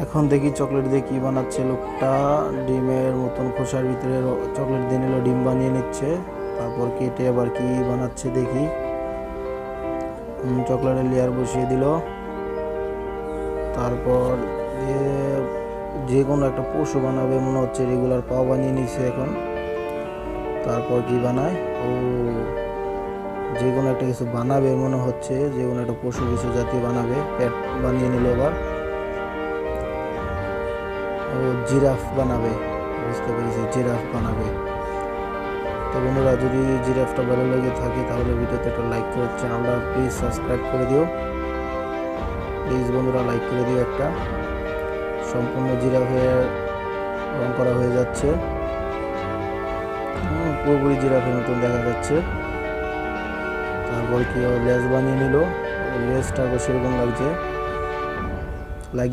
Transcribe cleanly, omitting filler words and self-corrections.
এখন দেখি চকলেট দিয়ে কি বানাচ্ছে লোকটা। ডিমের মতন খোসার ভিতরে চকলেট দিয়ে নিল, ডিম বানিয়ে নিচ্ছে। তারপর কেটে আবার কি বানাচ্ছে দেখি। চকলেটের লেয়ার বসিয়ে দিল। তারপর যে কোনো একটা পশু বানাবে মনে হচ্ছে, রেগুলার পাও বানিয়ে নিচ্ছে এখন। তারপর কি বানায়, ও যে কোনো একটা কিছু বানাবে মনে হচ্ছে, যে কোনো একটা পশু কিছু জাতীয় বানাবে। প্যাট বানিয়ে নিল আবার, ও জিরাফ বানাবে। বুঝতে পেরেছি, জিরাফ বানাবে। তো বন্ধুরা, যদি জিরাফটা ভালো লেগে থাকে তাহলে ভিডিওতে একটা লাইক করে চ্যানেলটা প্লিজ সাবস্ক্রাইব করে দিও। প্লিজ বন্ধুরা, লাইক করে দিও একটা। সম্পূর্ণ জিরাফের রং করা হয়ে যাচ্ছে, পুরোপুরি জিরাফের মতন দেখা যাচ্ছে। তারপর কি ও লেজ বানিয়ে নিল, লেজটা সেরকম লাগছে।